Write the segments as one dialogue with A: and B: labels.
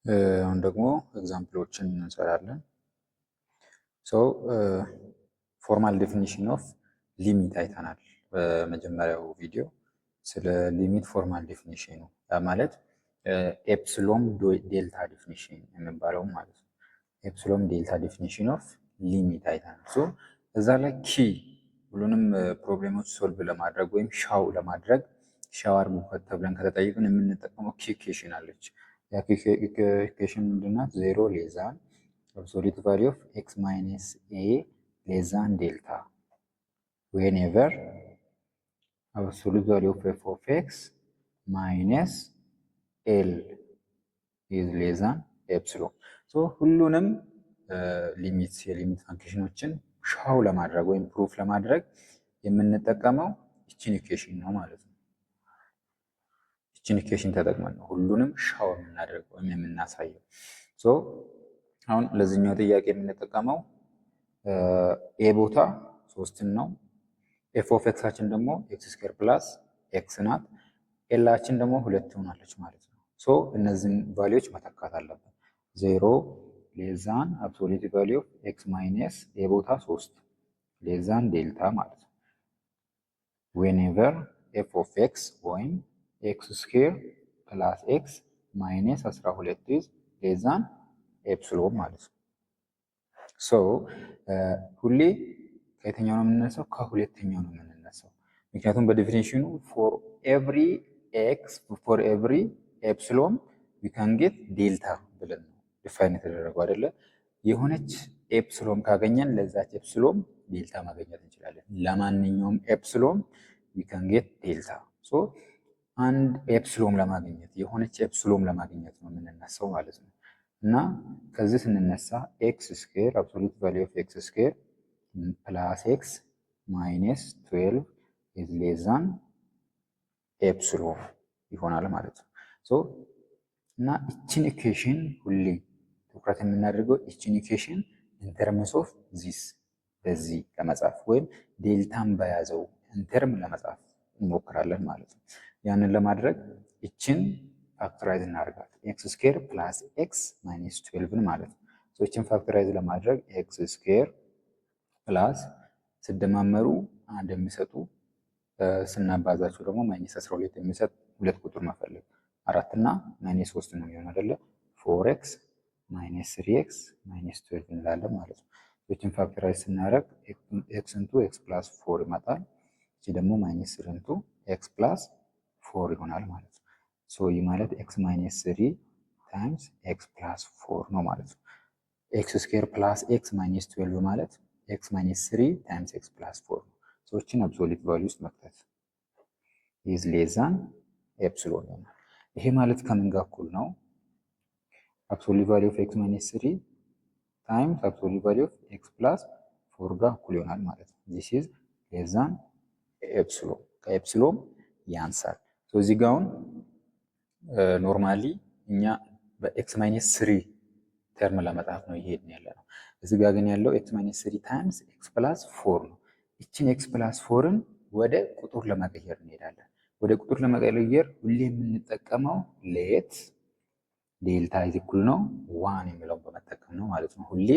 A: አሁን ደግሞ ኤግዛምፕሎችን እንሰራለን። ፎርማል ዴፊኒሽን ኦፍ ሊሚት አይተናል በመጀመሪያው ቪዲዮ ስለ ሊሚት ፎርማል ዴፊኒሽኑ ያ ማለት ኤፕሲሎን ዴልታ ዴፊኒሽን የሚባለው ማለት ነው። ኤፕሲሎን ዴልታ ዴፊኒሽን ኦፍ ሊሚት አይተናል። እዛ ላይ ኪ ሁሉንም ፕሮብሌሞች ሶልቭ ለማድረግ ወይም ሻው ለማድረግ ሻዋር ሙከት ተብለን ከተጠየቅን የምንጠቀመው ኪ ኢኩዌሽን አለች። ያ ኪ ኢኩዌሽን ምንድናት? ዜሮ ሌዛን አብሶሉት ቫልዩ ኦፍ ኤክስ ማይነስ ኤ ሌዛን ዴልታ ዌንኤቨር አብሶሉት ቫልዩ ኦፍ ኤፍ ኦፍ ኤክስ ማይነስ ኤል ኢዝ ሌዛን ኤፕሲሎን። ሁሉንም የሊሚት ፋንክሽኖችን ሻው ለማድረግ ወይም ፕሩፍ ለማድረግ የምንጠቀመው ይችን ኢኩዌሽን ነው ማለት ነው። ይችን ኢኩዌሽን ተጠቅመን ነው ሁሉንም ሻው የምናደርገው ወይም የምናሳየው። አሁን ለዚህኛው ጥያቄ የምንጠቀመው ኤ ቦታ 3 ነው። ኤፍ ኦፍ ኤክሳችን ደግሞ ኤክስ ስኩዌር ፕላስ ኤክስ ናት። ኤላችን ደግሞ 2 ትሆናለች ማለት ነው። እነዚህን ቫልዩዎች መተካት አለብን። 0 ሌዛን አብሶሉት ቫልዩ ኦፍ ኤክስ ማይነስ ኤ ቦታ 3 ሌዛን ዴልታ ማለት ነው። ዌንኤቨር ኤፍ ኦፍ ኤክስ ወይም ኤክስ ስኩዌር ፕላስ ኤክስ ማይነስ 12 ኢዝ ሌዛን ኤፕሲሎን ማለት ነው። ሁሌ ከየትኛው ነው የምንነሳው? ከሁለተኛው ነው የምንነሳው። ምክንያቱም በዴፊኒሽኑ ፎር ኤቭሪ ኤክስ ፎር ኤቭሪ ኤፕሲሎን ዊ ካን ጌት ዴልታ ብለን ነው ዲፋይን የተደረገው አይደለ? የሆነች ኤፕሲሎን ካገኘን ለዛች ኤፕሲሎን ዴልታ ማግኘት እንችላለን። ለማንኛውም ኤፕሲሎን ዊ ካን ጌት ዴልታ። አንድ ኤፕሲሎን ለማግኘት የሆነች ኤፕሲሎን ለማግኘት ነው የምንነሳው ማለት ነው። እና ከዚህ ስንነሳ ኤክስ ስኩዌር አብሶሉት ቫልዩ ኦፍ ኤክስ ስኩዌር ፕላስ ኤክስ ማይነስ 12 ኢዝ ሌዛን ኤፕሲሎን ይሆናል ማለት ነው። እና ይችን ኢኩዌሽን ሁሌ ትኩረት የምናደርገው ይችን ኢኩዌሽን ኢንተርምስ ኦፍ ዚስ በዚህ ለመጻፍ ወይም ዴልታን በያዘው ኢንተርም ለመጻፍ እንሞክራለን ማለት ነው። ያንን ለማድረግ ይችን ፋክተራይዝ እናደርጋት ኤክስ ስኩዌር ፕላስ ኤክስ ማይነስ 12 ማለት ነው። ይችን ፋክተራይዝ ለማድረግ ኤክስ ስኩዌር ፕላስ ሲደማመሩ አንድ የሚሰጡ ስናባዛቸው ደግሞ ማይነስ 12 የሚሰጥ ሁለት ቁጥር መፈለግ 4 እና ማይነስ 3 ነው የሚሆነው አይደለ? 4x ማይነስ 3x ማይነስ 12 እንላለን ማለት ነው። ይችን ፋክተራይዝ ስናደርግ x ኢንቱ x ፕላስ 4 ይመጣል። እቺ ደግሞ ማይነስ 3 ኢንቱ x ፕላስ 4 ይሆናል ማለት ነው። ይህ ማለት x ማይነስ 3 ታይምስ x ፕላስ 4 ነው ማለት ነው። x ስኩዌር ፕላስ x ማይነስ 12 ማለት x ማይነስ 3 ታይምስ x ፕላስ 4 ነው። ይችን አብሶሉት ቫልዩ ውስጥ መክተት ኢዝ ሌዛን ኤፕሲሎን ይሆናል። ይሄ ማለት ከምን ጋር እኩል ነው? አብሶሉት ቫልዩ ኦፍ ኤክስ ማይነስ 3 ታይምስ አብሶሉት ቫልዩ ኦፍ ኤክስ ፕላስ 4 ጋር እኩል ይሆናል ማለት ነው። ዚስ ኢዝ ሌዛን ኤፕሲሎን ከኤፕሲሎን ያንሳል። እዚህ ጋር አሁን ኖርማሊ እኛ በኤክስ ማይነስ 3 ተርም ለመጻፍ ነው ይሄድን ያለ ነው። እዚህ ጋር ግን ያለው ኤክስ ማይነስ 3 ታይምስ ኤክስ ፕላስ 4 ነው። ይችን ኤክስ ፕላስ 4ን ወደ ቁጥር ለመቀየር እንሄዳለን። ወደ ቁጥር ለመቀየር ሁሌ የምንጠቀመው ሌት ዴልታ ኢዝ ኢኩል ነው 1 የሚለውን በመጠቀም ነው ማለት ነው። ሁሌ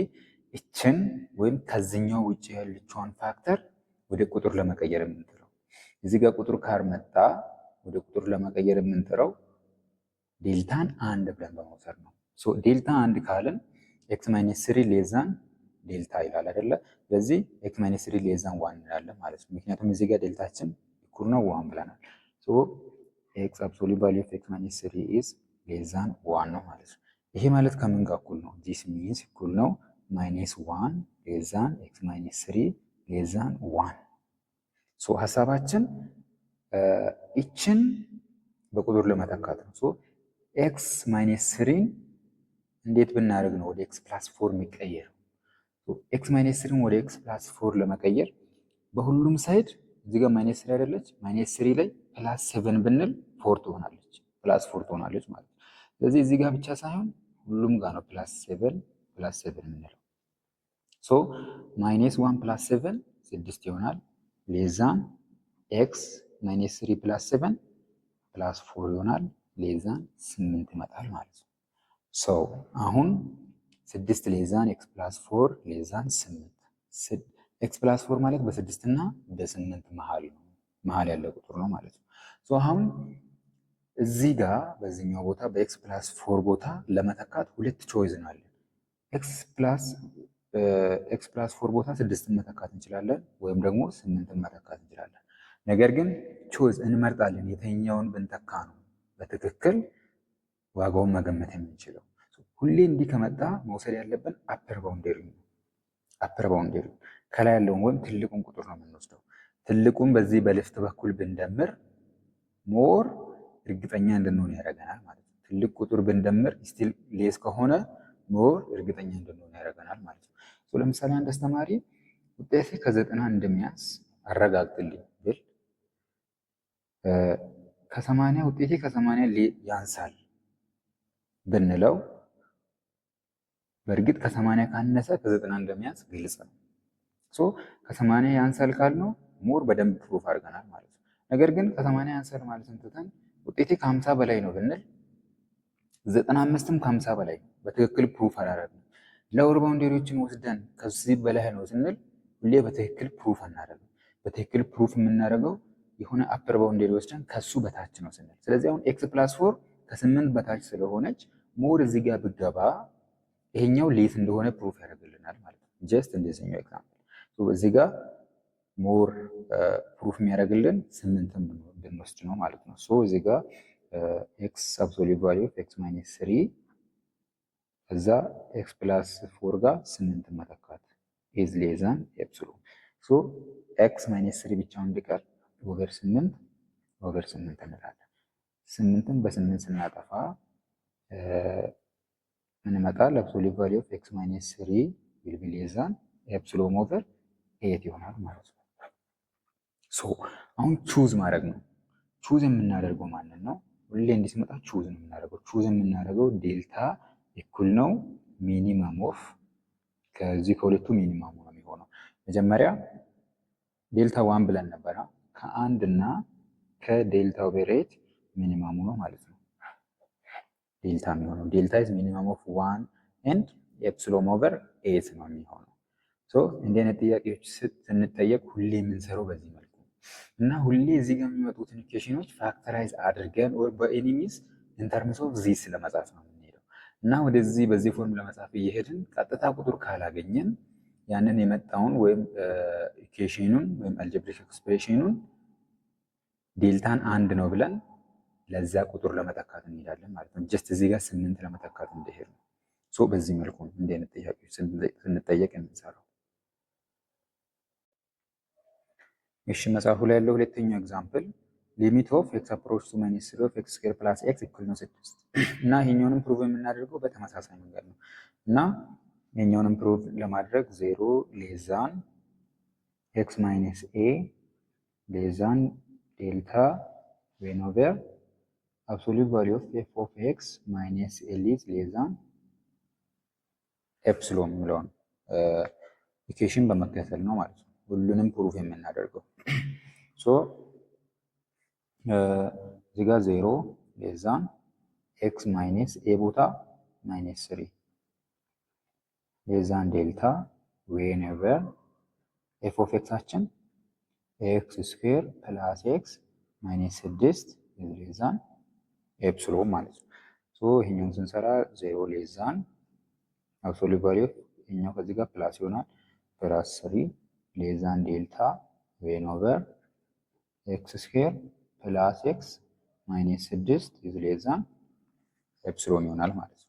A: እችን ወይም ከዚህኛው ውጭ ያለችውን ፋክተር ወደ ቁጥር ለመቀየር የምንጥረው እዚህ ጋር ቁጥር ካልመጣ ወደ ቁጥር ለመቀየር የምንጥረው ዴልታን 1 ብለን በመውሰድ ነው። ዴልታ 1 ካልን ኤክስ ማይነስ 3 ሌዛን ዴልታ ይላል አይደለ? ስለዚህ ኤክስ ማይነስ 3 ሌዛን 1 እንላለን ማለት ነው። ምክንያቱም እዚህ ጋር ዴልታችን ኢኩል ነው 1 ብለናል። ኤክስ አብሶሉት ቫልዩ ኦፍ ኤክስ ማይነስ 3 ኢዝ ሌዛን 1 ነው ማለት ነው። ይሄ ማለት ከምን ጋር እኩል ነው? ዲስ ሚንስ እኩል ነው ማይነስ 1 ሌዛን ኤክስ ማይነስ 3 ሌዛን 1። ሀሳባችን ይችን በቁጥር ለመተካት ነው። ኤክስ ማይነስ 3 እንዴት ብናደርግ ነው ወደ ኤክስ ፕላስ 4 የሚቀየረው? ኤክስ ማይነስ 3 ወደ ኤክስ ፕላስ 4 ለመቀየር በሁሉም ሳይድ እዚህ ጋር ማይነስ 3 አይደለች? ማይነስ 3 ላይ ፕላስ 7 ብንል 4 ትሆናለች፣ ፕላስ 4 ትሆናለች ማለት ነው። ስለዚህ እዚህ ጋር ብቻ ሳይሆን ሁሉም ጋር ነው ፕላስ 7 የምንለው። ማይነስ 1 ፕላስ 7 6 ይሆናል። ሌዛን ኤክስ ማይነስ 3 ፕላስ 7 ፕላስ 4 ይሆናል። ሌዛን 8 ይመጣል ማለት ነው። ሰው አሁን 6 ሌዛን ኤክስ ፕላስ 4 ሌዛን 8 ኤክስ ፕላስ 4 ማለት በ6 እና በ8 መሀል ያለ ቁጥር ነው ማለት ነው። አሁን እዚህ ጋር በዚህኛው ቦታ በኤክስ ፕላስ 4 ቦታ ለመተካት ሁለት ቾይዝ ነው አለን። ኤክስ ፕላስ 4 ቦታ 6ን መተካት እንችላለን ወይም ደግሞ 8ን መተካት እንችላለን። ነገር ግን ቾይዝ እንመርጣለን የትኛውን ብንተካ ነው በትክክል ዋጋውን መገመት የምንችለው። ሁሌ እንዲህ ከመጣ መውሰድ ያለብን አፐር ባውንደሪ ነው። አፐር ባውንደሪ ከላይ ያለውን ወይም ትልቁን ቁጥር ነው የምንወስደው። ትልቁን በዚህ በሌፍት በኩል ብንደምር ሞር እርግጠኛ እንድንሆን ያደርገናል ማለት ነው። ትልቅ ቁጥር ብንደምር ስቲል ሌስ ከሆነ ሞር እርግጠኛ እንድንሆን ያደርገናል ማለት ነው። ለምሳሌ አንድ አስተማሪ ውጤቴ ከ90 እንደሚያንስ አረጋግጥልኝ ብል ከ80 ውጤቴ ከ80 ያንሳል ብንለው በእርግጥ ከ80 ካነሰ ከ90 እንደሚያንስ ግልጽ ነው። ከ80 ያንሳል ካልነው ሞር በደንብ ፕሩፍ አድርገናል ማለት ነው። ነገር ግን ከ80 ያንሳል ማለት እንትተን ውጤቴ ከ50 በላይ ነው ብንል 95ም ከ50 በላይ በትክክል ፕሩፍ አላደረግንም። ሎወር ባውንደሪዎችን ወስደን ከዚህ በላይ ነው ስንል ሁሌ በትክክል ፕሩፍ አናደርግም። በትክክል ፕሩፍ የምናደርገው የሆነ አፐር ባውንደሪ ወስደን ከሱ በታች ነው ስንል። ስለዚህ አሁን ኤክስ ፕላስ 4 ከ8 በታች ስለሆነች ሞር እዚህ ጋር ብገባ ይሄኛው ሌት እንደሆነ ፕሩፍ ያደርግልናል ማለት ነው። ጀስት እንደዚህኛው ኤግዛምፕል እዚህ ጋር ሞር ፕሩፍ የሚያደርግልን 8ን ብንወስድ ነው ማለት ነው። እዚህ ጋር ኤክስ አብሶሉት ቫልዩ ኦፍ ኤክስ ማይነስ 3 እዛ ኤክስ ፕላስ 4 ጋር 8ን መተካት ኢዝ ሌስ ዛን ኤፕሲሎን። ኤክስ ማይነስ 3 ብቻውን እንዲቀር ኦቨር 8 እንላለን። 8ን በ8 ስናጠፋ ምን ይመጣል? አብሶሉት ቫልዩ ኦፍ ኤክስ ማይነስ 3 ዊል ቢ ሌስ ዛን ኤፕሲሎን ኦቨር 8 ይሆናል ማለት ነው። አሁን ቹዝ ማድረግ ነው። ቹዝ የምናደርገው ማንን ነው? ሁሌ እንዲህ ሲመጣ ቹዝ ነው የምናደርገው። ቹዝ የምናደርገው ዴልታ እኩል ነው ሚኒመም ኦፍ ከዚህ ከሁለቱ ሚኒመሙ ነው የሚሆነው። መጀመሪያ ዴልታ 1 ብለን ነበረ። ከአንድ እና ከዴልታ ኦቨር 8 ሚኒመሙ ነው ማለት ነው ዴልታ የሚሆነው። ዴልታ ኢዝ ሚኒመም ኦፍ 1 ኤንድ ኤፕሲሎን ኦቨር 8 ነው የሚሆነው። እንዲህ አይነት ጥያቄዎች ስንጠየቅ ሁሌ የምንሰራው በዚህ መልኩ እና ሁሌ እዚህ ጋር የሚመጡትን ኢኩዌሽኖች ፋክተራይዝ አድርገን በኤኒሚስ ኢንተርምስ ኦፍ ዚስ ለመጻፍ ነው የምንሄደው እና ወደዚህ በዚህ ፎርም ለመጻፍ እየሄድን ቀጥታ ቁጥር ካላገኘን ያንን የመጣውን ወይም ኢኩዌሽኑን ወይም አልጀብሪክ ኤክስፕሬሽኑን ዴልታን 1 ነው ብለን ለዛ ቁጥር ለመተካት እንሄዳለን ማለት ነው። ጀስት እዚህ ጋር 8 ለመተካት እንደሄድ ነው። በዚህ መልኩ ነው እንዲህ አይነት ጥያቄዎች ስንጠየቅ የምንሰራው። እሺ መጽሐፉ ላይ ያለው ሁለተኛው ኤግዛምፕል ሊሚት ኦፍ ኤክስ አፕሮች ቱ ማይነስ 3 ኦፍ ኤክስ ስኩዌር ፕላስ ኤክስ ኢኩል ነው 6 እና ይሄኛውንም ፕሩቭ የምናደርገው በተመሳሳይ መንገድ ነው እና ይሄኛውንም ፕሩቭ ለማድረግ 0 ሌስ ዛን ኤክስ ማይነስ ኤ ሌስ ዛን ዴልታ ዌን ኦቨር አብሶሉት ቫልዩ ኦፍ ኤፍ ኦፍ ኤክስ ማይነስ ኤል ኢዝ ሌስ ዛን ኤፕሲሎን የሚለውን ኢኩዌሽን በመከተል ነው ማለት ነው ሁሉንም ፕሩፍ የምናደርገው። እዚህ ጋር 0 ሌስ ዛን ኤክስ ማይነስ ኤ ቦታ ማይነስ 3 ሌስ ዛን ዴልታ ዌን ኦቨር ኤፍ ኦፍ ኤክሳችን ኤክስ ስኩዌር ፕላስ ኤክስ ማይነስ 6 ሌስ ዛን ኤፕሲሎን ማለት ነው። ይሄኛውን ስንሰራ 0 ሌስ ዛን አብሶሉት ቫልዩ ይሄኛው ከዚህ ጋር ፕላስ ይሆናል ፕላስ 3 ሌስ ዛን ዴልታ ዌን ኦቨር ኤክስ ስኩዌር ፕላስ ኤክስ ማይነስ 6 ኢዝ ሌስ ዛን ኤፕሲሎን ይሆናል ማለት ነው።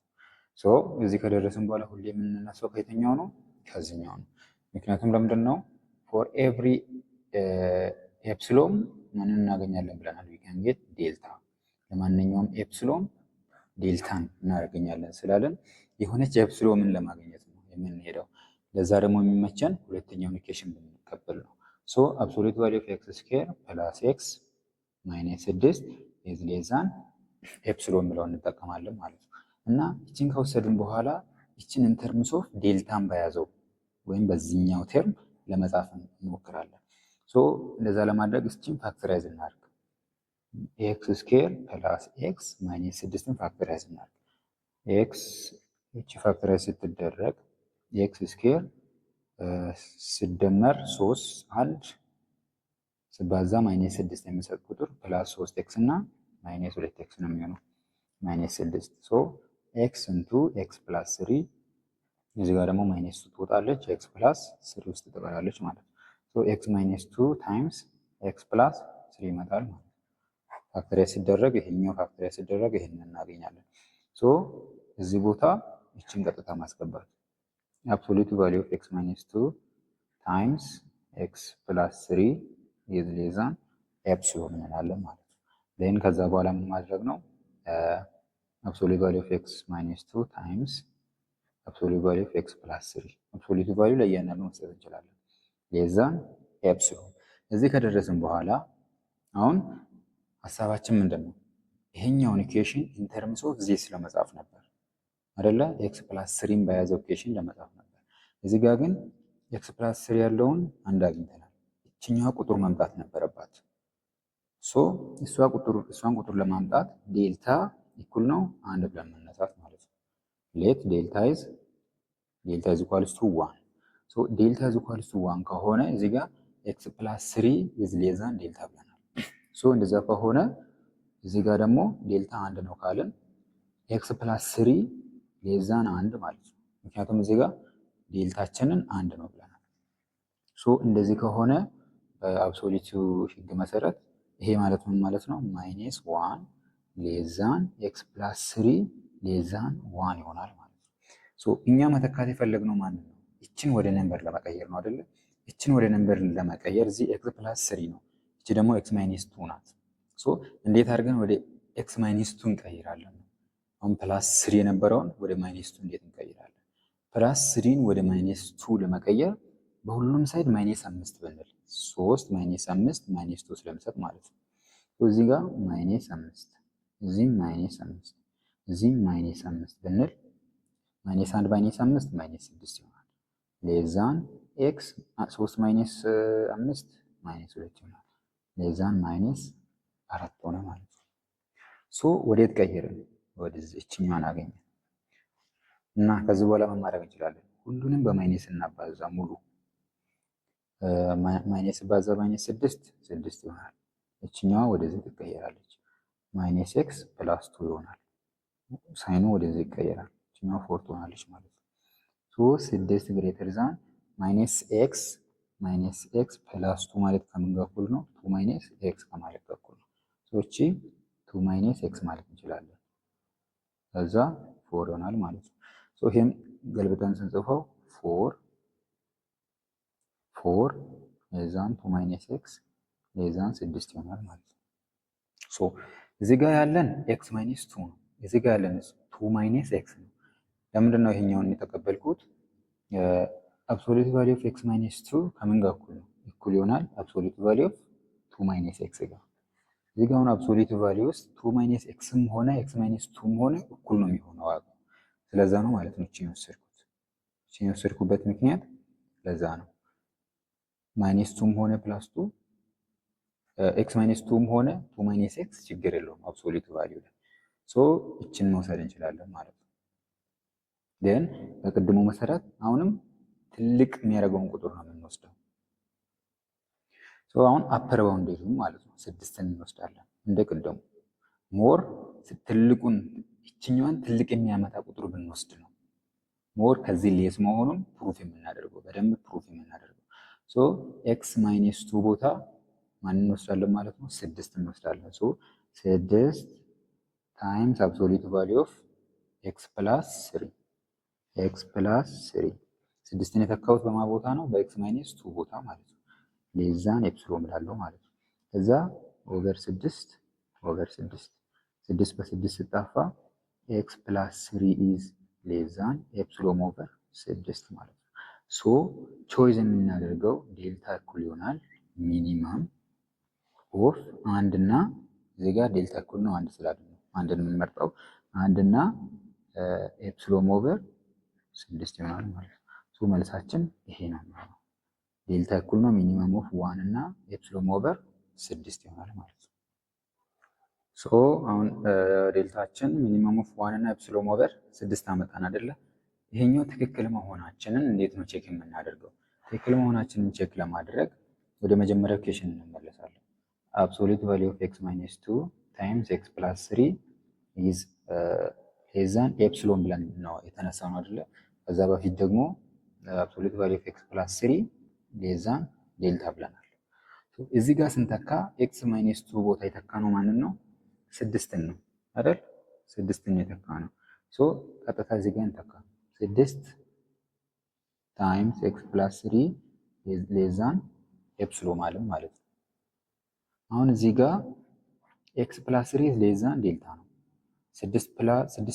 A: እዚህ ከደረስን በኋላ ሁሌ የምንነሳው ከየትኛው ነው? ከዚህኛው ነው። ምክንያቱም ለምንድን ነው ፎር ኤቭሪ ኤፕሲሎን ምን እናገኛለን ብለናል? ዊ ካን ጌት ዴልታ። ለማንኛውም ኤፕሲሎን ዴልታን እናገኛለን ስላለን የሆነች ኤፕሲሎንን ለማግኘት ነው የምንሄደው። ለዛ ደግሞ የሚመቸን ሁለተኛውን ኢኩዌሽን ብንቀበል ነው። አብሶሉት ቫልዩ ኦፍ ኤክስ ስኩዌር ፕላስ ኤክስ ማይነስ 6 ኢዝ ሌስ ዛን ኤፕሲሎን ብለውን እንጠቀማለን ማለት ነው። እና ይችን ከወሰድን በኋላ ይችን ኢንተርምስ ኦፍ ዴልታን በያዘው ወይም በዚህኛው ተርም ለመጻፍ እንሞክራለን። እንደዛ ለማድረግ እስኪን ፋክተራይዝ እናድርግ። ኤክስ ስኩዌር ፕላስ ኤክስ ማይነስ 6ን ፋክተራይዝ እናድርግ። ኤክስ እቺ ፋክተራይዝ ስትደረግ ኤክስ ስኩዌር ሲደመር 3 1 ሲባዛ ማይነስ 6 የሚሰጥ ቁጥር ፕላስ 3 ኤክስ እና ማይነስ 2 ኤክስ ነው የሚሆነው ማይነስ 6 ሶ ኤክስ ኢንቱ ኤክስ ፕላስ 3 እዚህ ጋር ደግሞ ማይነስ 2 ትወጣለች ኤክስ ፕላስ 3 ውስጥ ትቀራለች ማለት ነው። ሶ ኤክስ ማይነስ 2 ታይምስ ኤክስ ፕላስ 3 ይመጣል ማለት ነው። ፋክተራይዝ ሲደረግ ይሄኛው ፋክተራይዝ ሲደረግ ይሄንን እናገኛለን። ሶ እዚህ ቦታ እቺን ቀጥታ ማስገባት absolute value of x minus 2 times x plus 3 is less than epsilon እንላለን ማለት ነው። then ከዛ በኋላ ምን ማድረግ ነው absolute value of x minus 2 times absolute value of x plus 3 absolute value ለእያንዳንዱ መስጠት እንችላለን less than epsilon። እዚህ ከደረስን በኋላ አሁን ሐሳባችን ምንድነው? ይሄኛውን ኢኩዌሽን ኢን ተርምስ ኦፍ ዚስ ለመጻፍ ነበር አይደለ? ኤክስ ፕላስ 3ን በያዘው ኢኩዌሽን ለመጻፍ ነበር። እዚህ ጋር ግን ኤክስ ፕላስ 3 ያለውን አንድ አግኝተናል። እችኛዋ ቁጥር መምጣት ነበረባት። ሶ እሷን ቁጥር ለማምጣት ዴልታ ኢኩል ነው አንድ ብለን መነሳት ማለት ነው። ሌት ዴልታ ኢዝ ኢኳልስ ቱ 1 ሶ ዴልታ ኢዝ ኢኳልስ ቱ 1 ከሆነ እዚህ ጋር ኤክስ ፕላስ 3 ኢዝ ሌስ ዛን ዴልታ ብለናል። ሶ እንደዛ ከሆነ እዚህ ጋር ደግሞ ዴልታ አንድ ነው ካልን ኤክስ ፕላስ 3 ሌስ ዛን አንድ ማለት ነው። ምክንያቱም እዚህ ጋር ዴልታችንን አንድ ነው ብለናል። ሶ እንደዚህ ከሆነ በአብሶሉት ህግ መሰረት ይሄ ማለት ምን ማለት ነው? ማይነስ 1 ሌስ ዛን ኤክስ ፕላስ 3 ሌስ ዛን 1 ይሆናል ማለት ነው። ሶ እኛ መተካት የፈለግነው ማለት ነው እችን ወደ ነምበር ለመቀየር ነው አይደለ? እችን ወደ ነምበር ለመቀየር እዚህ ኤክስ ፕላስ 3 ነው፣ እቺ ደግሞ ኤክስ ማይነስ 2 ናት። ሶ እንዴት አድርገን ወደ ኤክስ ማይነስ 2 እንቀይራለን? አሁን ፕላስ 3 የነበረውን ወደ ማይነስ 2 እንዴት እንቀይራለን? ፕላስ 3ን ወደ ማይነስ 2 ለመቀየር በሁሉም ሳይድ ማይነስ 5 ብንል 3 ማይነስ 5 ማይነስ 2 ስለሚሰጥ ማለት ነው። እዚህ ጋር ማይነስ 5 እዚህም ማይነስ 5 እዚህም ማይነስ 5 ብንል ማይነስ 1 ማይነስ 5 ማይነስ 6 ይሆናል። ሌዛን ኤክስ 3 ማይነስ 5 ማይነስ 2 ይሆናል። ሌዛን ማይነስ 4 ሆነ ማለት ነው። ሶ ወዴት ቀየርን? ወደዚህ እችኛዋን አገኘን እና ከዚህ በኋላ ምን ማድረግ እንችላለን? ሁሉንም በማይነስ እናባዛ ሙሉ ማይነስ ባዛ ማይነስ 6 ይሆናል። እችኛዋ ወደዚህ ትቀየራለች። ማይነስ ኤክስ ፕላስ 2 ይሆናል። ሳይኑ ወደዚህ ይቀየራል። እችኛዋ 4 ትሆናለች ማለት ነው። ሶ 6 ግሬተር ዛን ማይነስ ኤክስ ፕላስ 2 ማለት ከምን ጋር እኩል ነው? 2 ማይነስ ኤክስ ከማለት ጋር እኩል ነው። ሶ እቺ 2 ማይነስ ኤክስ ማለት እንችላለን። ከዛ 4 ይሆናል ማለት ነው። ሶ ይሄን ገልብጠን ስንጽፈው 4 ሌዛን 2 ማይነስ ኤክስ ሌዛን 6 ይሆናል ማለት ነው። ሶ እዚህ ጋር ያለን ኤክስ ማይነስ 2 ነው። እዚህ ጋር ያለን 2 ማይነስ ኤክስ ነው። ለምንድን ነው ይሄኛውን የተቀበልኩት? አብሶሉት ቫልዩ ኦፍ ኤክስ ማይነስ 2 ከምን ጋር እኩል ነው? እኩል ይሆናል አብሶሉት ቫልዩ ኦፍ 2 ማይነስ ኤክስ ጋር። እዚህ ጋር አሁን አብሶሉት ቫልዩ ውስጥ 2 ማይነስ ኤክስም ሆነ ኤክስ ማይነስ 2ም ሆነ እኩል ነው የሚሆነው ዋጋው። ስለዛ ነው ማለት ነው እቺን የወሰድኩት። እቺን የወሰድኩበት ምክንያት ለዛ ነው። ማይነስ 2ም ሆነ ፕላስ 2 ኤክስ ማይነስ 2ም ሆነ 2 ማይነስ ኤክስ ችግር የለውም አብሶሉት ቫልዩ ላይ። ሶ እቺን መውሰድ እንችላለን ማለት ነው። ደን በቅድሙ መሰረት አሁንም ትልቅ የሚያደርገውን ቁጥር ነው የምንወስደው። ሶ አሁን አፐር ባውንደሪ ማለት ነው 6ን እንወስዳለን እንደ ቅድሙ። ሞር ትልቁን እችኛዋን ትልቅ የሚያመጣ ቁጥር ብንወስድ ነው ሞር ከዚህ ሌስ መሆኑን ፕሩፍ የምናደርገው በደንብ ፕሩፍ የምናደርገው። ሶ ኤክስ ማይነስ 2 ቦታ ማን እንወስዳለን ማለት ነው? 6 እንወስዳለን። ሶ 6 ታይምስ አብሶሉት ቫልዩ ኦፍ ኤክስ ፕላስ 3 ኤክስ ፕላስ 3 6ን የተካሁት በማ ቦታ ነው? በኤክስ ማይነስ 2 ቦታ ማለት ነው። ሌዛን ኤፕሲሎን ብላለሁ ማለት ነው። ከዛ ኦቨር 6 6 በ6 ስጣፋ ኤክስ ፕላስ 3 ኢዝ ሌዛን ኤፕሲሎን ኦቨር 6 ማለት ነው። ሶ ቾይዝ የምናደርገው ዴልታ እኩል ይሆናል ሚኒማም ኦፍ አንድ እና እዚህ ጋር ዴልታ እኩል ነው አንድ ስላለ ነው አንድን የምንመርጠው አንድ እና ኤፕሲሎን ኦቨር 6 ይሆናል ማለት ነው። ሶ መልሳችን ይሄ ነው ማለት ነው። ዴልታ እኩል ነው ሚኒመም ኦፍ 1 እና ኤፕሲሎን ኦቨር 6 ይሆናል ማለት ነው። ሶ አሁን ዴልታችን ሚኒመም ኦፍ ዋን እና ኤፕሲሎን ኦቨር 6 አመጣን አይደለ? ይሄኛው ትክክል መሆናችንን እንዴት ነው ቼክ የምናደርገው? ትክክል መሆናችንን ቼክ ለማድረግ ወደ መጀመሪያው ኬሽን እንመለሳለን። አብሶሉት ቫልዩ ኦፍ ኤክስ ማይነስ 2 ታይምስ ኤክስ ፕላስ 3 ኢዝ ሌስ ዛን ኤፕሲሎን ብለን ነው የተነሳነው አይደለ? ከዛ በፊት ደግሞ አብሶሉት ቫልዩ ኦፍ ኤክስ ፕላስ 3 ሌስ ዛን ዴልታ ብለናል። እዚህ ጋር ስንተካ ኤክስ ማይነስ 2 ቦታ የተካ ነው ማንን ነው? ስድስትን ነው አይደል? ስድስትን የተካ ነው። ሶ ቀጥታ እዚህ ጋር እንተካ 6 ታይምስ ኤክስ ፕላስ 3 ሌስ ዛን ኤፕሲሎን ማለት ነው። አሁን እዚህ ጋር ኤክስ ፕላስ 3 ሌስ ዛን ዴልታ ነው። 6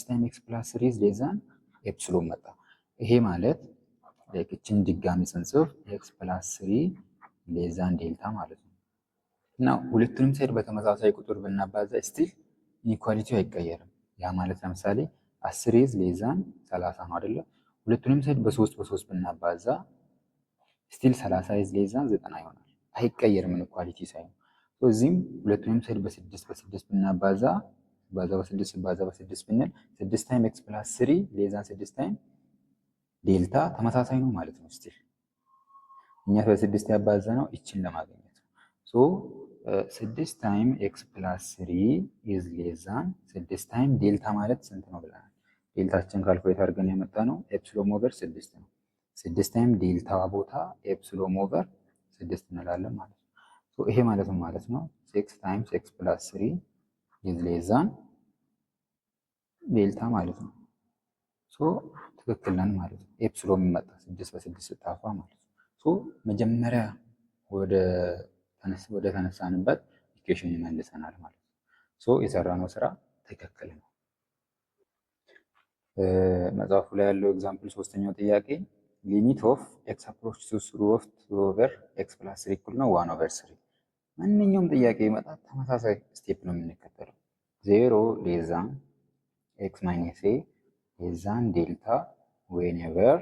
A: ታይም ኤክስ ፕላስ 3 ሌስ ዛን ኤፕሲሎን መጣ። ይሄ ማለት እችን ድጋሚ ስንጽፍ ኤክስ ፕላስ 3 ሌስ ዛን ዴልታ ማለት ነው። እና ሁለቱንም ሳይድ በተመሳሳይ ቁጥር ብናባዛ ስቲል ኢኒኳሊቲው አይቀየርም። ያ ማለት ለምሳሌ 10 ኢዝ ሌስ ዛን 30 ነው አይደለ? ሁለቱንም ሳይድ በ3 ብናባዛ ስቲል 30 ኢዝ ሌስ ዛን 90 ይሆናል። አይቀየርም ኢኒኳሊቲ ሳይሆን። እዚህም ሁለቱንም ሳይድ በ6 ብናባዛ በ6 ብንል 6 ታይም ኤክስ ፕላስ 3 ሌስ ዛን 6 ታይም ዴልታ ተመሳሳይ ነው ማለት ነው። ስቲል እኛ በ6 ያባዛ ነው እችን ለማግኘት ነው። ሶ 6 ታይም ኤክስ ፕላስ 3 ኢዝ ሌስ ዛን 6 ታይም ዴልታ ማለት ስንት ነው ብለናል። ዴልታችን ካልኩሌት አድርገን ያመጣ ነው ኤፕሲሎን ኦቨር 6 ነው። 6 ታይም ዴልታ ቦታ ኤፕሲሎን ኦቨር 6 እንላለን ማለት ነው። ሶ ይሄ ማለት ነው ማለት ነው 6 ታይምስ ኤክስ ፕላስ 3 ኢዝ ሌስ ዛን ዴልታ ማለት ነው። ሶ ትክክል ነን ማለት ነው። ኤፕሲሎን የሚመጣ 6 በ6 ስታፋ ማለት ነው። ሶ መጀመሪያ ወደ ተነሳንበት ኢኩዌሽን ይመልሰናል ማለት ነው። ሶ የሰራነው ስራ ትክክል ነው። መጽሐፉ ላይ ያለው ኤግዛምፕል ሶስተኛው ጥያቄ ሊሚት ኦፍ ኤክስ አፕሮች ቱ ሩት ኦፍ 2 ኦቨር ኤክስ ፕላስ 3 እኩል ነው 1 ኦቨር 3። ማንኛውም ጥያቄ ይመጣ ተመሳሳይ ስቴፕ ነው የምንከተለው። 0 ሌስ ዛን ኤክስ ማይነስ ኤ ሌስ ዛን ዴልታ ዌንኤቨር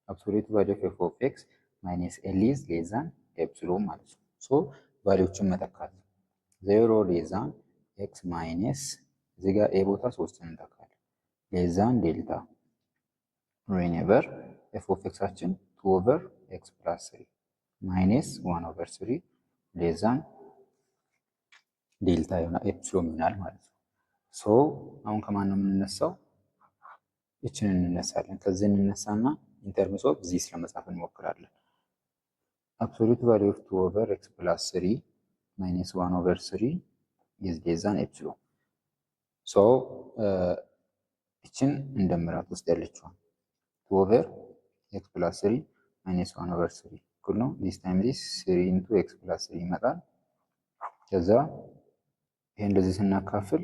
A: አብሶሉት ቫልዩ ኦፍ ኤፍ ኦፍ ኤክስ ማይነስ ኤል ኢዝ ሌስ ዛን ኤፕሲሎን ማለት ነው። ሶ ቫልዩዎችን መተካት 0 ሌስ ዛን ኤክስ ማይነስ እዚህ ጋር ኤ ቦታ 3 እንተካለን ሌስ ዛን ዴልታ ዌንኤቨር ኤፍ ኦፍ ኤክሳችን 2 ኦቨር ኤክስ ፕላስ 3 ማይነስ 1 ኦቨር 3 ሌስ ዛን ዴልታ ይሆናል ኤፕሲሎን ይሆናል ማለት ነው። ሶ አሁን ከማን ነው የምንነሳው? ይችን እንነሳለን። ከዚህ እንነሳና ኢንተርምስ ኦፍ ዚስ ለመጻፍ እንሞክራለን። አብሶሉት ቫልዩ ኦፍ 2 ኦቨር ኤክስ ፕላስ 3 ማይነስ 1 ኦቨር 3 ኢዝ ሌስ ዛን ኤፕሲሎን። ሶ ይችን እንደምራት ውስጥ ያለችዋን 2 ኦቨር ኤክስ ፕላስ 3 ማይነስ 1 ኦቨር 3 እኩል ነው ዲስ ታይም ዲስ 3 ኢንቱ ኤክስ ፕላስ 3 ይመጣል። ከዛ ይሄ እንደዚህ ስናካፍል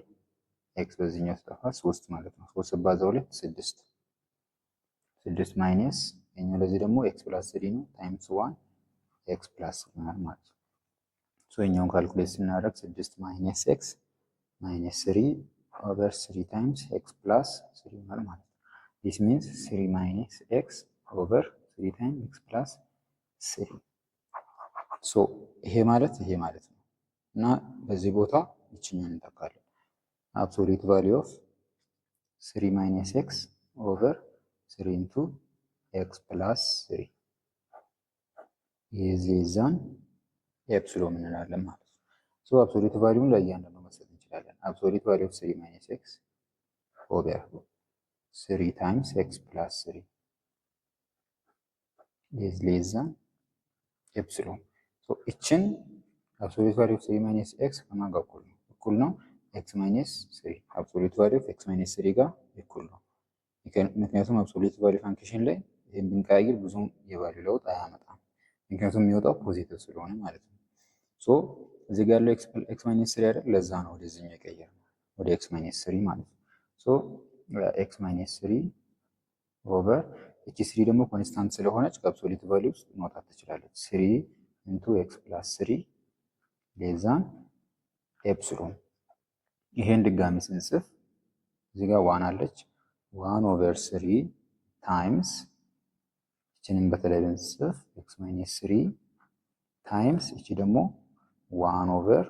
A: ኤክስ በዚህኛው ስጠፋ 3 ማለት ነው። 3 ሲባዛ 2 6 6 ማይነስ ይሄኛው ለዚህ ደግሞ ኤክስ ፕላስ 3 ነው ታይምስ 1 ኤክስ ፕላስ ይሆናል ማለት ነው። ሶ ይሄኛውን ካልኩሌት ስናደርግ 6 ማይነስ ኤክስ ማይነስ 3 ኦቨር 3 ታይምስ ኤክስ ፕላስ 3 ይሆናል ማለት ነው። ዲስ ሚንስ 3 ማይነስ ኤክስ ኦቨር 3 ታይምስ ኤክስ ፕላስ 3። ሶ ይሄ ማለት ነው እና በዚህ ቦታ ይችኛውን እንተካለን። አብሶሉት ቫልዩ ኦፍ 3 ማይነስ ኤክስ ኦቨር 3 ኢንቱ ኤክስ ፕላስ 3 ኢዝ ሌስ ዛን ኤፕሲሎን እንላለን ማለት ነው። ሶ አብሶሉት ቫልዩን ለእያንዳንዱ መስጠት እንችላለን። አብሶሉት ቫልዩ ኦፍ 3 ማይነስ ኤክስ ኦቨር 3 ታይምስ ኤክስ ፕላስ 3 ኢዝ ሌስ ዛን ኤፕሲሎን። ሶ እችን አብሶሉት ቫልዩ ኦፍ 3 ማይነስ ኤክስ ከማን ጋር እኩል ነው ኤክስ ማይነስ 3 አብሶሉት ቫልዩ ኦፍ ኤክስ ማይነስ 3 ጋር እኩል ነው። ምክንያቱም አብሶሉት ቫልዩ ፋንክሽን ላይ ይሄን ብንቀያየር ብዙም የቫልዩ ለውጥ አያመጣም። ምክንያቱም የሚወጣው ፖዚቲቭ ስለሆነ ማለት ነው። ሶ እዚህ ጋር ያለው ኤክስ ማይነስ 3 አይደል? ለዛ ነው ወደዚህኛው የቀየርነው ወደ ኤክስ ማይነስ 3 ማለት ነው። ሶ ኤክስ ማይነስ 3 ኦቨር እቺ 3 ደግሞ ኮንስታንት ስለሆነች ከአብሶሉት ቫልዩ ውስጥ መውጣት ትችላለች። 3 ኢንቱ ኤክስ ፕላስ 3 ሌስ ዛን ኤፕሲሎን። ይሄን ድጋሚ ስንጽፍ እዚህ ጋር 1 አለች 1 ኦቨር 3 ታይምስ እችንም በተለይ ብንጽፍ ኤክስ ማይነስ 3 ታይምስ እቺ ደግሞ 1 ኦቨር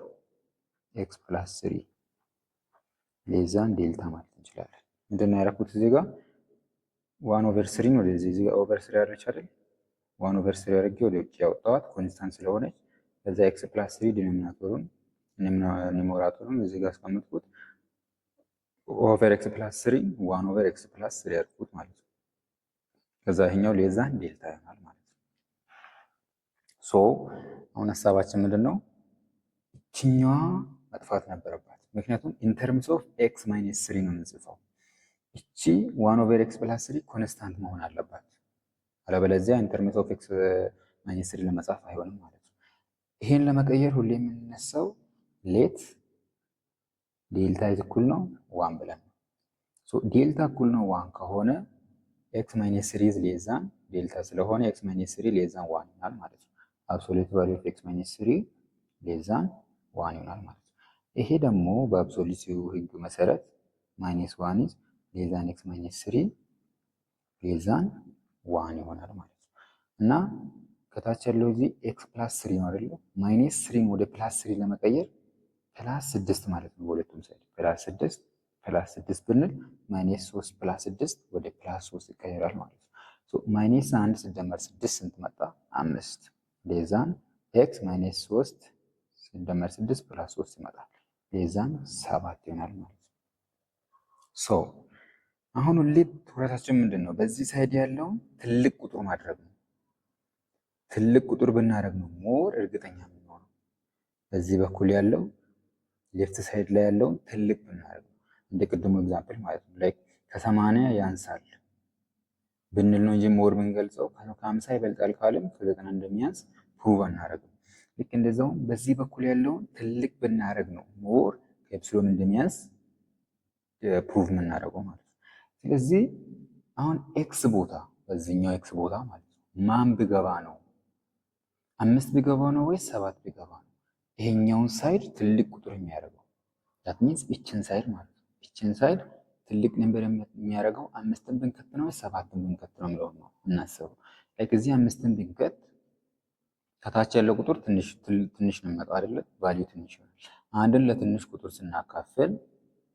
A: ኤክስ ፕላስ 3 ሌዛን ዴልታ ማለት እንችላለን። ምንድነው ያደረኩት እዚህ ጋር 1/3 ወደዚህ እዚህ ጋር ኦቨር 3 ያለች አይደል? 1/3 አድርጌ ወደ ውጭ ያወጣኋት ኮንስታንት ስለሆነች ከዛ ኤክስ ፕላስ 3 ዲኖሚናተሩን ኒሞራተሩን እዚህ ጋር አስቀምጥኩት። ኦቨር ኤክስ ፕላስ 3 1/ኤክስ ፕላስ 3 ያድርጉት ማለት ነው። ከዛ ይሄኛው ሌዛን ዴልታ ይሆናል ማለት ነው። ሶ አሁን ሀሳባችን ምንድነው? ይችኛዋ መጥፋት ነበረባት። ምክንያቱም ኢን ተርምስ ኦፍ ኤክስ ማይነስ 3 ነው የምንጽፈው። እቺ 1/ኤክስ ፕላስ 3 ኮንስታንት መሆን አለባት። አለበለዚያ ኢን ተርምስ ኦፍ ኤክስ ማይነስ 3 ለመጻፍ አይሆንም ማለት ነው። ይሄን ለመቀየር ሁሌ የምንነሳው ሌት ዴልታ እኩል ነው 1 ብለን ነው። ሶ ዴልታ እኩል ነው 1 ከሆነ ኤክስ ማይነስ 3 ኢዝ ሌዛን ዴልታ ስለሆነ ኤክስ ማይነስ 3 ሌዛን 1 ይሆናል ማለት ነው። አብሶሉት ቫልዩ ኦፍ ኤክስ ማይነስ 3 ሌዛን 1 ይሆናል ማለት ነው። ይሄ ደግሞ በአብሶሉት ህግ መሰረት ማይነስ 1 ኢዝ ሌዛን ኤክስ ማይነስ 3 ሌዛን 1 ይሆናል ማለት ነው። እና ከታች ያለው እዚህ ኤክስ ፕላስ 3 ነው አይደል? ማይነስ 3 ወደ ፕላስ 3 ለመቀየር ፕላስ 6 ማለት ነው። በሁለቱም ሳይድ ፕላስ 6 ብንል ማይነስ 3 ፕላስ 6 ወደ ፕላስ 3 ይቀየራል ማለት ነው። ሶ ማይነስ 1 ሲደመር 6 ስንት መጣ? 5 ሌዛን ኤክስ ማይነስ 3 ሲደመር 6 ፕላስ 3 ይመጣል ሌዛን 7 ይሆናል ማለት ነው። ሶ አሁን ሁሌ ትኩረታችን ምንድን ነው? በዚህ ሳይድ ያለውን ትልቅ ቁጥር ማድረግ ነው። ትልቅ ቁጥር ብናደርግ ነው ሞር እርግጠኛ የምንሆነው። በዚህ በኩል ያለው ሌፍት ሳይድ ላይ ያለውን ትልቅ ብናደርግ ነው። እንደ ቅድሙ ኤግዛምፕል ማለት ነው። ላይክ ከ80 ያንሳል ብንል ነው እንጂ ሞር ብንገልጸው ከ50 ይበልጣል ካለም ከ90 እንደሚያንስ ፕሩቭ አናደርግም። ልክ እንደዛውም በዚህ በኩል ያለውን ትልቅ ብናደርግ ነው ሞር ከኤፕሲሎን እንደሚያንስ ፕሩቭ የምናደርገው ማለት ነው። ስለዚህ አሁን ኤክስ ቦታ በዚህኛው ኤክስ ቦታ ማለት ነው ማን ቢገባ ነው? 5 ቢገባ ነው ወይስ 7 ቢገባ ነው? ይሄኛውን ሳይድ ትልቅ ቁጥር የሚያደርገው ዳት ሚንስ ይችን ሳይድ ማለት ነው። ይችን ሳይድ ትልቅ ነምበር የሚያደርገው 5ን ብንከት ነው ወይስ 7ን ብንከት ነው የሚለውን ነው እናስበው። ላይክ እዚህ 5ን ብንከት ከታች ያለው ቁጥር ትንሽ ነው የሚመጣው አይደለ? ቫልዩ ትንሽ ይሆናል። አንድን ለትንሽ ቁጥር ስናካፍል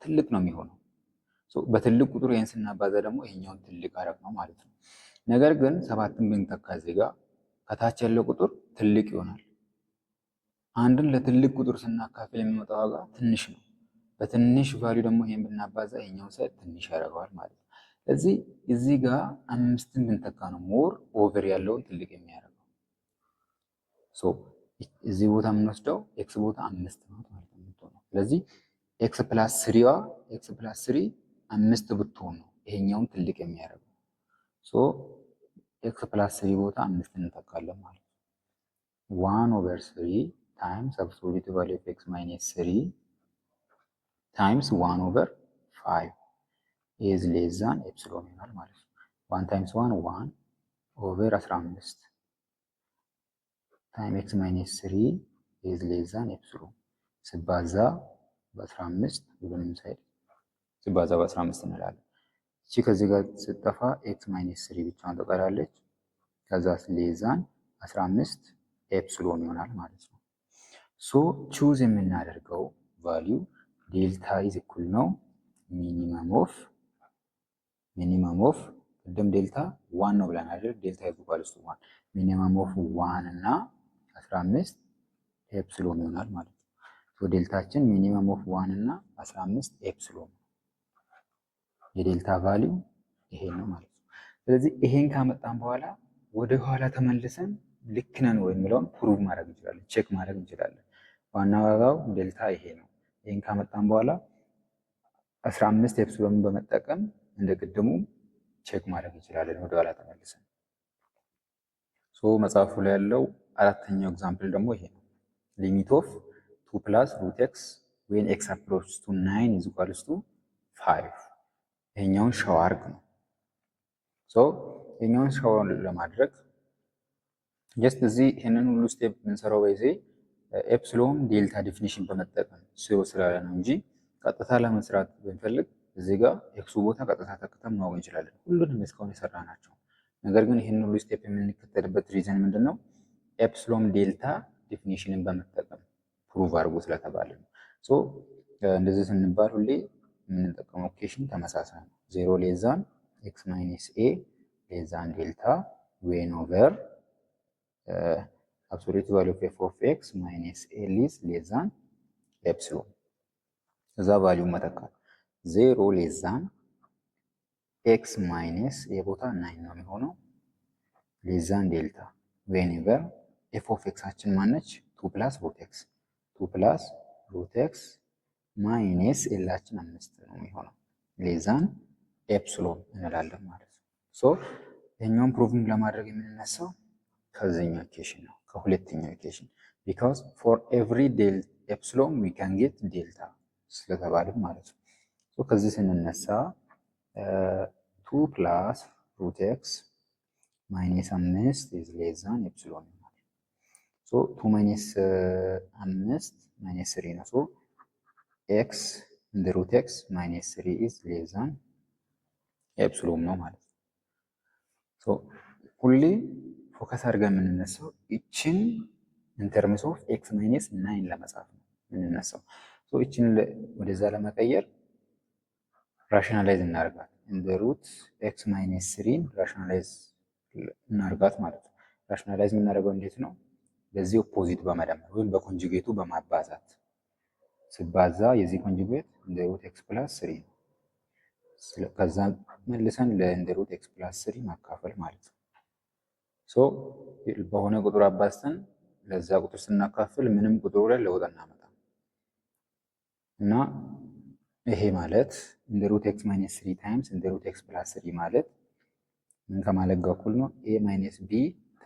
A: ትልቅ ነው የሚሆነው። በትልቅ ቁጥር ይሄን ስናባዛ ደግሞ ይሄኛውን ትልቅ አረግ ነው ማለት ነው። ነገር ግን 7ን ብንተካ እዚህ ጋር ከታች ያለው ቁጥር ትልቅ ይሆናል። አንድን ለትልቅ ቁጥር ስናካፍል የሚመጣው ዋጋ ትንሽ ነው። በትንሽ ቫልዩ ደግሞ ይሄን ብናባዛ ይሄኛውን ሳይድ ትንሽ ያደርገዋል ማለት ነው። ስለዚህ እዚህ ጋር 5ን ብንተካ ነው ሞር ኦቨር ያለውን ትልቅ የሚያደርገው። እዚህ ቦታ የምንወስደው ኤክስ ቦታ 5 ነው ማለት ነው። ስለዚህ ኤክስ ፕላስ 3 5 ብትሆን ነው ይሄኛውን ትልቅ የሚያደርገው። ኤክስ ፕላስ 3 ቦታ 5 እንተካለን ማለት ነው። 1/3 ታይምስ አብሶሉት ቫልዩ ኦፍ ኤክስ ማይነስ 3 ታይምስ 1/5 ኢዝ ሌስ ዛን ኤፕሲሎን ይሆናል ማለት ነው። 1 ታይምስ 1 1/15 ታይም ኤክስ ማይነስ 3 ኢዝ ሌስ ዛን ኤፕሲሎን ሲባዛ በ15 ሁሉንም ሳይድ ሲባዛ በ15 እንላለን። እቺ ከዚህ ጋር ስትጠፋ ኤክስ ማይነስ 3 ብቻዋን ትቀራለች። ከዛ ሌስ ዛን 15 ኤፕሲሎን ይሆናል ማለት ነው። ሶ ቹዝ የምናደርገው ቫልዩ ዴልታ ኢዝ እኩል ነው ሚኒመም ኦፍ ቅድም ዴልታ 1 ነው ብለን አይደል? ዴልታ ኢዝ ኢኳል ቱ 1 ሚኒመም ኦፍ 1 እና 15 ኤፕሲሎን ይሆናል ማለት ነው። ሶ ዴልታችን ሚኒመም ኦፍ 1 እና 15 ኤፕሲሎን የዴልታ ቫልዩ ይሄ ነው ማለት ነው። ስለዚህ ይሄን ካመጣን በኋላ ወደ ኋላ ተመልሰን ልክ ነን ወይ የሚለውን ፕሩቭ ማድረግ እንችላለን፣ ቼክ ማድረግ እንችላለን። ዋና ዋጋው ዴልታ ይሄ ነው። ይሄን ካመጣን በኋላ 15 ኤፕሲሎን በመጠቀም እንደ ቅድሙ ቼክ ማድረግ እንችላለን ወደ ኋላ ተመልሰን። መጽሐፉ ላይ ያለው አራተኛው ኤግዛምፕል ደግሞ ይሄ ነው። ሊሚት ኦፍ 2 + √x when x approaches to 9 is equals to 5 ይሄኛውን ሾው አርግ ነው። ይሄኛውን ሾው ለማድረግ ጀስት እዚህ ይሄንን ሁሉ ስቴፕ የምንሰራው በዚህ ኤፕሲሎን ዴልታ ዴፊኒሽን በመጠቀም ስላለ ነው እንጂ ቀጥታ ለመስራት ብንፈልግ እዚህ ጋር ኤክሱ ቦታ ቀጥታ ተክተን ማወቅ እንችላለን፣ ሁሉንም እስካሁን የሰራናቸው። ነገር ግን ይሄንን ሁሉ ስቴፕ የምንከተልበት ሪዝን ምንድነው? ኤፕሲሎን ዴልታ ዴፊኒሽንን በመጠቀም ፕሩቭ አድርጎ ስለተባለ ነው። እንደዚህ ስንባል ሁሌ የምንጠቀመው ኦኬሽን ተመሳሳይ ነው። 0 ሌዛን ኤክስ ማይነስ ኤ ሌዛን ዴልታ ዌን ኦቨር አብሶሉት ቫልዩ ኦፍ ኤፍ ኦፍ ኤክስ ማይነስ ኤል ኢዝ ሌዛን ኤፕሲሎን። እዛ ቫልዩ መተካት 0 ሌዛን ኤክስ ማይነስ ኤ ቦታ 9 ነው የሚሆነው ሌዛን ዴልታ ዌን ኦቨር ኤፍ ኦፍ ኤክሳችን ማነች 2 ፕላስ ሩት ኤክስ 2 ፕላስ ሩት ኤክስ ማይነስ ኤላችን 5 ነው የሚሆነው ሌዛን ኤፕሲሎን እንላለን ማለት ነው። ሶ ይሄኛውን ፕሩቭ ለማድረግ የምንነሳው ከዚህኛው ኢኩዌሽን ነው ከሁለተኛው ኢኩዌሽን ቢካዝ ፎር ኤቭሪ ኤፕሲሎን ዊ ካን ጌት ዴልታ ስለተባልን ማለት ነው። ሶ ከዚህ ስንነሳ 2 ፕላስ ሩት ኤክስ ማይነስ 5 ኢዝ ሌዛን ኤፕሲሎን ይሆናል። ሶ 2 ማይነስ 5 ማይነስ 3 ነው። ሶ ኤክስ እንደ ሩት ኤክስ ማይነስ 3 ኢዝ ሌዛን ኤፕሲሎን ነው ማለት ነው። ሶ ሁሌ ፎከስ አድርገን የምንነሳው ይችን ኢንተርምስ ኦፍ ኤክስ ማይነስ 9 ለመጻፍ ነው የምንነሳው። ሶ ይችን ወደዛ ለመቀየር ራሽናላይዝ እናርጋት እንደ ሩት ኤክስ ማይነስ 3 ራሽናላይዝ እናርጋት ማለት ነው። ራሽናላይዝ የምናደርገው እንዴት ነው? በዚህ ኦፖዚት በመደመር ወይም በኮንጁጌቱ በማባዛት ሲባዛ የዚህ ኮንጁጌት እንደ ሩት ኤክስ ፕላስ 3 ነው። ከዛ መልሰን ለእንደ ሩት ኤክስ ፕላስ 3 ማካፈል ማለት ነው። ሶ በሆነ ቁጥር አባዝተን ለዛ ቁጥር ስናካፍል ምንም ቁጥሩ ላይ ለውጥ እናመጣም እና ይሄ ማለት እንደ ሩት ኤክስ ማይነስ 3 ታይምስ እንደ ሩት ኤክስ ፕላስ 3 ማለት ምን ከማለት ጋር እኩል ነው? ኤ ማይነስ ቢ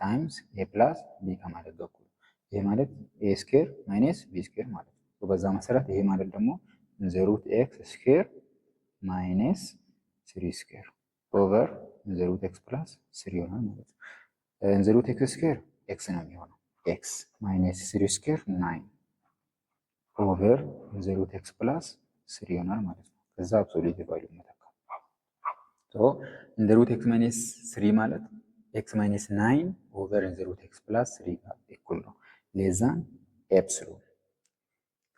A: ታይምስ ኤ ፕላስ ቢ ከማለት ጋር እኩል። ይሄ ማለት ኤ ስኩዌር ማይነስ ቢ ስኩዌር ማለት ነው። በዛ መሰረት ይሄ ማለት ደግሞ እንደ ሩት ኤክስ ስኩዌር ማይነስ 3 ስኩዌር ኦቨር እንደ ሩት ኤክስ ፕላስ 3 ይሆናል ማለት ነው። እንደ ሩት ኤክስ ስኩዌር ኤክስ ነው የሚሆነው ኤክስ ማይነስ 3 ስኩዌር 9 ኦቨር እንደ ሩት ኤክስ ፕላስ 3 ይሆናል ማለት ነው። ከዛ አብሶሉት ቫልዩ መተካት እንደ ሩት ኤክስ ማይነስ 3 ማለት ኤክስ ማይነስ 9 ኦቨር እንደ ሩት ኤክስ ፕላስ 3 ጋር እኩል ነው ሌዛን ኤፕሲሎን።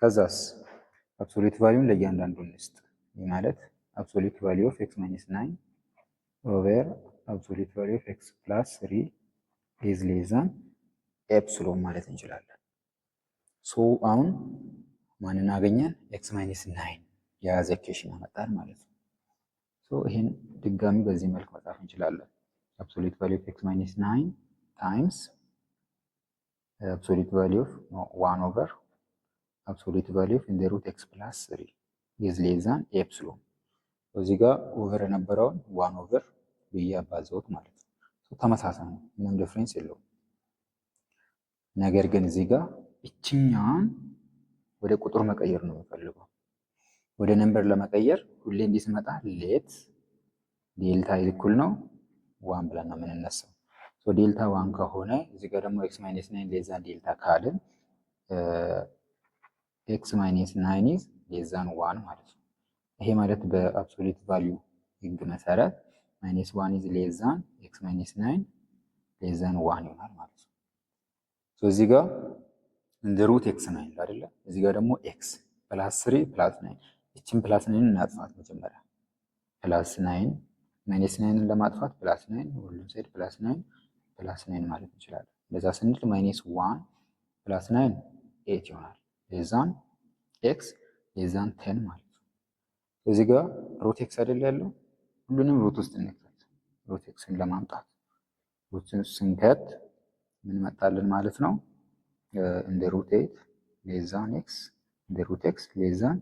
A: ከዛስ አብሶሉት ቫልዩን ለእያንዳንዱ እንስጥ። ይህ ማለት አብሶሉት ቫልዩ ኦፍ ኤክስ ማይነስ 9 ኦቨር አብሶሉት ቫልዩ ኦፍ ኤክስ ፕላስ 3 ኢዝ ሌዛን ኤፕሲሎን ማለት እንችላለን። ሶ አሁን ማንን አገኘን? ኤክስ ማይነስ 9 የያዘ ኢኩዌሽን አመጣን ማለት ነው። ሶ ይሄን ድጋሚ በዚህ መልክ መጻፍ እንችላለን። አብሶሉት ቫልዩ ኦፍ ኤክስ ማይነስ 9 ታይምስ አብሶሉት ቫልዩ ኦፍ 1 ኦቨር አብሶሉት ቫልዩ ኦፍ እንደ ሩት ኤክስ ፕላስ 3 ኢዝ ሌዛን ኤፕሲሎን። እዚህ ጋር ኦቨር የነበረውን 1 ኦቨር ብዬ አባዛሁት ማለት ነው። ሶ ተመሳሳይ ነው፣ ምንም ዲፍረንስ የለውም። ነገር ግን እዚህ ጋር እችኛን ወደ ቁጥር መቀየር ነው የምፈልገው። ወደ ነምበር ለመቀየር ሁሌ እንዲህ ሲመጣ ሌት ዴልታ እኩል ነው 1 ብለን ነው የምንነሳው። ሶ ዴልታ 1 ከሆነ እዚህ ጋር ደግሞ ኤክስ ማይነስ 9 ሌዛን ዴልታ ካልን ኤክስ ማይነስ 9 ኢዝ ሌዛን 1 ማለት ነው። ይሄ ማለት በአብሶሉት ቫልዩ ህግ መሰረት ማይነስ 1 ኢዝ ሌዛን ኤክስ ማይነስ 9 ሌዛን 1 ይሆናል ማለት ነው። ሶ እዚህ ጋር እንደ ሩት ኤክስ 9 አይደለ? እዚህ ጋር ደግሞ ኤክስ ፕላስ 3 ፕላስ 9 እቺን ፕላስ 9 እናጥፋት መጀመሪያ። ፕላስ 9 ማይነስ 9ን ለማጥፋት ፕላስ 9 ሁሉም ሳይድ ፕላስ 9 ማለት እንችላለን። ለዛ ስንል ማይነስ 1 ፕላስ 9 8 ይሆናል ሌዛን ኤክስ ሌዛን 10 ማለት ነው። እዚህ ጋር ሩት ኤክስ አይደል ያለው? ሁሉንም ሩት ውስጥ እንክተት። ሩት ኤክስን ለማምጣት ሩትን ስንከት ምን መጣልን ማለት ነው? እንደ ሩት 8 ሌዛን ኤክስ እንደ ሩት ኤክስ ሌዛን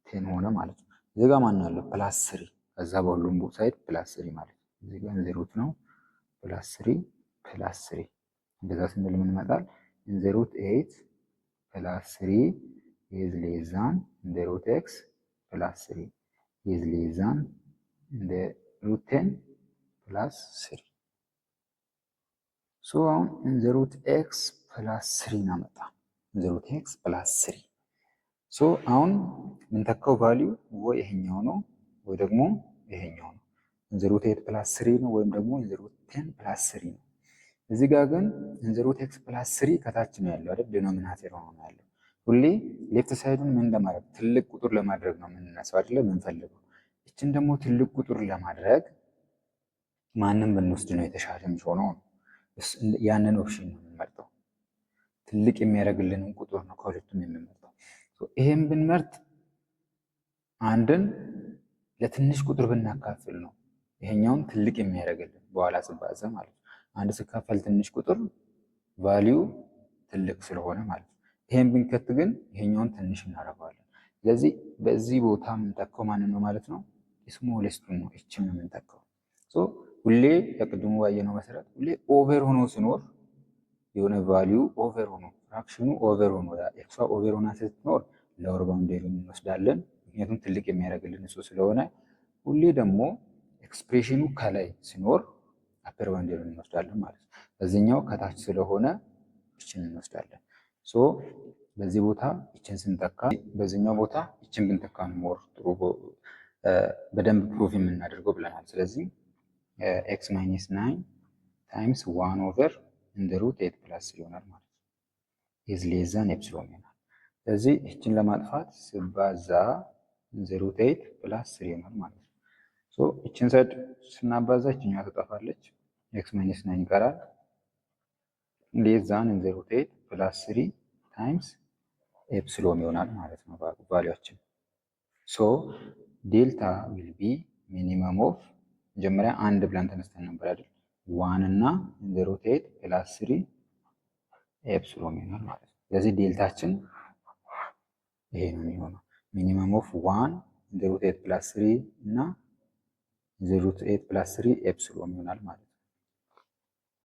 A: 10 ሆነ ማለት ነው። እዚህ ጋር ማን አለው? ፕላስ 3 ከዛ በሁሉም ሳይድ ፕላስ 3 ማለት ነው። እዚህ ጋር እንደ ሩት ነው ፕላስ 3 እንደዛ ስንል ምን መጣል? እንደ ሩት 8 ፕላስ 3 ኢዝ ሌዛን እንደ ሩት ኤክስ ፕላስ 3 ኢዝ ሌዛን እንደ ሩት 10 ፕላስ 3 ሶ አሁን እንደ ሩት ኤክስ ፕላስ 3 እናመጣ። እንደ ሩት ኤክስ ፕላስ 3 ሶ አሁን የምንተካው ቫልዩ ወይ ይሄኛው ነው ወይ ደግሞ ይሄኛው ነው። እንደ ሩት 8 ፕላስ 3 ነው ወይም ደግሞ እንደ ሩት 10 ፕላስ 3 ነው። እዚህ ጋር ግን እንደ ሩት ኤክስ ፕላስ 3 ከታች ነው ያለው አይደል? ዲኖሚናተር ሆኖ ነው ያለው። ሁሌ ሌፍት ሳይዱን ምን ለማድረግ ትልቅ ቁጥር ለማድረግ ነው የምንነሳው አይደለ? የምንፈልገው። እችን ደግሞ ትልቅ ቁጥር ለማድረግ ማንም ብንወስድ ነው የተሻለ የሚሆነው። ያንን ኦፕሽን ነው የምንመርጠው። ትልቅ የሚያደርግልንን ቁጥር ነው ከሁለቱም የምንመርጠው። ይሄን ብንመርጥ አንድን ለትንሽ ቁጥር ብናካፍል ነው ይሄኛውን ትልቅ የሚያደርግልን በኋላ ስባዛ ማለት ነው። አንድ ስካፈል ትንሽ ቁጥር ቫሊዩ ትልቅ ስለሆነ ማለት ነው። ይሄን ብንከት ግን ይሄኛውን ትንሽ እናደርገዋለን። ስለዚህ በዚህ ቦታ የምንተካው ማንን ነው ማለት ነው? ስሞሌስቱን ነው። እችን ነው የምንተካው። ሁሌ ለቅድሙ ባየነው መሰረት ሁሌ ኦቨር ሆኖ ሲኖር የሆነ ቫሊዩ ኦቨር ሆኖ ፍራክሽኑ ኦቨር ሆኖ ኤክሷ ኦቨር ሆና ስትኖር ሎወር ባውንደሪውን እንወስዳለን። ምክንያቱም ትልቅ የሚያደርግልን እሱ ስለሆነ። ሁሌ ደግሞ ኤክስፕሬሽኑ ከላይ ሲኖር አፐር ባውንደሪውን እንወስዳለን ማለት ነው። በዚህኛው ከታች ስለሆነ እችን እንወስዳለን። በዚህ ቦታ እችን ስንተካ በዚህኛው ቦታ እችን ብንተካ ሞር ጥሩ በደንብ ፕሩፍ የምናደርገው ብለናል። ስለዚህ ኤክስ ማይነስ 9 ታይምስ 1 ኦቨር እንደ ሩት 8 ፕላስ 3 ይሆናል ማለት ነው። ኢዝ ሌስ ዛን ኤፕሲሎን ይሆናል። ስለዚህ እችን ለማጥፋት ስባዛ እንደ ሩት 8 ፕላስ 3 ይሆናል ማለት ነው። እችን ሳይድ ስናባዛ እችኛዋ ትጠፋለች። ኤክስ ማይነስ 9 ይቀራል። ሌስ ዛን እንደ ሩት 8 ፕላስ 3 ታይምስ ኤፕሲሎን ይሆናል ማለት ነው ቫሊያችን። ዴልታ ዊል ቢ ሚኒመም ኦፍ መጀመሪያ አንድ ብለን ተነስተን ነበር አይደል? 1 እና 0.8 ፕላስ 3 ኤፕሲሎን ይሆናል ማለት ነው። ስለዚህ ዴልታችን ይሄ ነው የሚሆነው። ሚኒመም ኦፍ 1 0.8 ፕላስ 3 እና 0.8 ፕላስ 3 ኤፕሲሎን ይሆናል ማለት ነው።